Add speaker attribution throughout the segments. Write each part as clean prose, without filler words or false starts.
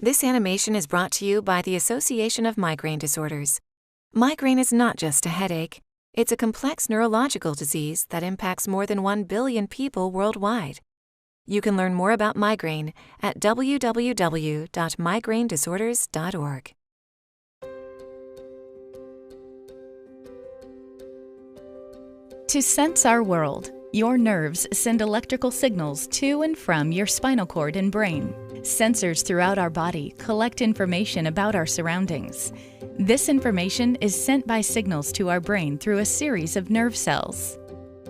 Speaker 1: This animation is brought to you by the Association of Migraine Disorders. Migraine is not just a headache. It's a complex neurological disease that impacts more than 1 billion people worldwide. You can learn more about migraine at www.migrainedisorders.org.
Speaker 2: To sense our world, your nerves send electrical signals to and from your spinal cord and brain. Sensors throughout our body collect information about our surroundings. This information is sent by signals to our brain through a series of nerve cells.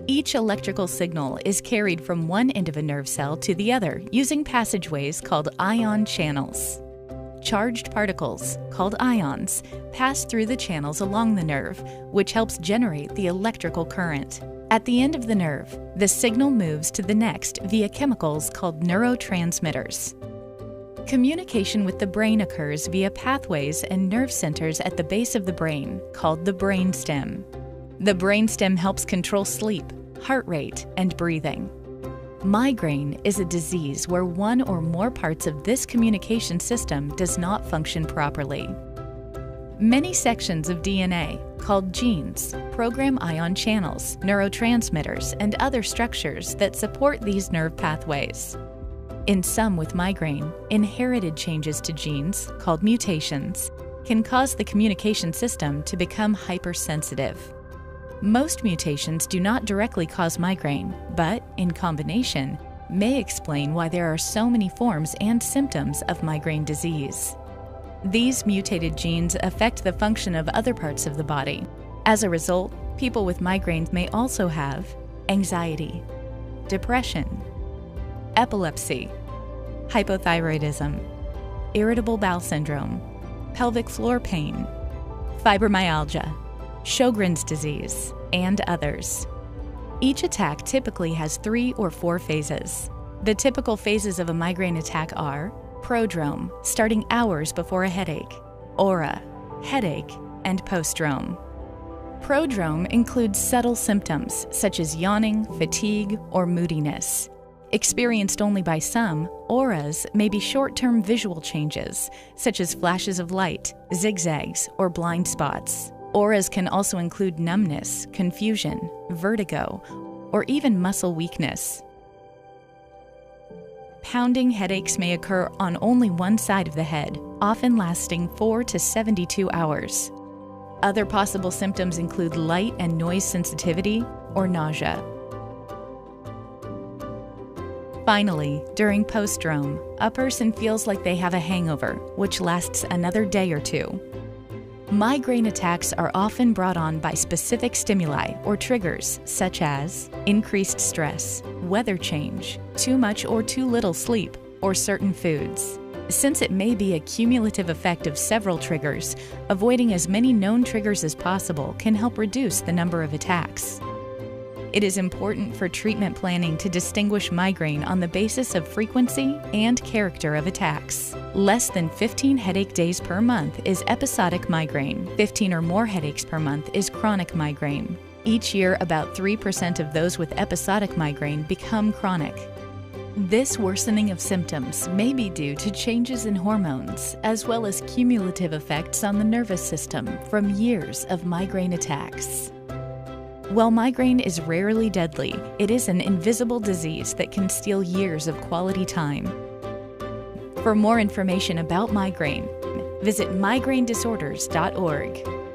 Speaker 2: Each electrical signal is carried from one end of a nerve cell to the other using passageways called ion channels. Charged particles, called ions, pass through the channels along the nerve, which helps generate the electrical current. At the end of the nerve, the signal moves to the next via chemicals called neurotransmitters. Communication with the brain occurs via pathways and nerve centers at the base of the brain, called the brainstem. The brainstem helps control sleep, heart rate, and breathing. Migraine is a disease where one or more parts of this communication system does not function properly. Many sections of DNA, called genes, program ion channels, neurotransmitters, and other structures that support these nerve pathways. In some with migraine, inherited changes to genes, called mutations, can cause the communication system to become hypersensitive. Most mutations do not directly cause migraine, but, in combination, may explain why there are so many forms and symptoms of migraine disease. These mutated genes affect the function of other parts of the body. As a result, people with migraines may also have anxiety, depression, epilepsy, hypothyroidism, irritable bowel syndrome, pelvic floor pain, fibromyalgia, Sjogren's disease, and others. Each attack typically has 3 or 4 phases. The typical phases of a migraine attack are prodrome, starting hours before a headache, aura, headache, and postdrome. Prodrome includes subtle symptoms such as yawning, fatigue, or moodiness. Experienced only by some, auras may be short-term visual changes, such as flashes of light, zigzags, or blind spots. Auras can also include numbness, confusion, vertigo, or even muscle weakness. Pounding headaches may occur on only one side of the head, often lasting 4 to 72 hours. Other possible symptoms include light and noise sensitivity or nausea. Finally, during postdrome, a person feels like they have a hangover, which lasts another day or 2. Migraine attacks are often brought on by specific stimuli or triggers such as increased stress, weather change, too much or too little sleep, or certain foods. Since it may be a cumulative effect of several triggers, avoiding as many known triggers as possible can help reduce the number of attacks. It is important for treatment planning to distinguish migraine on the basis of frequency and character of attacks. Less than 15 headache days per month is episodic migraine. 15 or more headaches per month is chronic migraine. Each year, about 3% of those with episodic migraine become chronic. This worsening of symptoms may be due to changes in hormones, as well as cumulative effects on the nervous system from years of migraine attacks. While migraine is rarely deadly, it is an invisible disease that can steal years of quality time. For more information about migraine, visit migrainedisorders.org.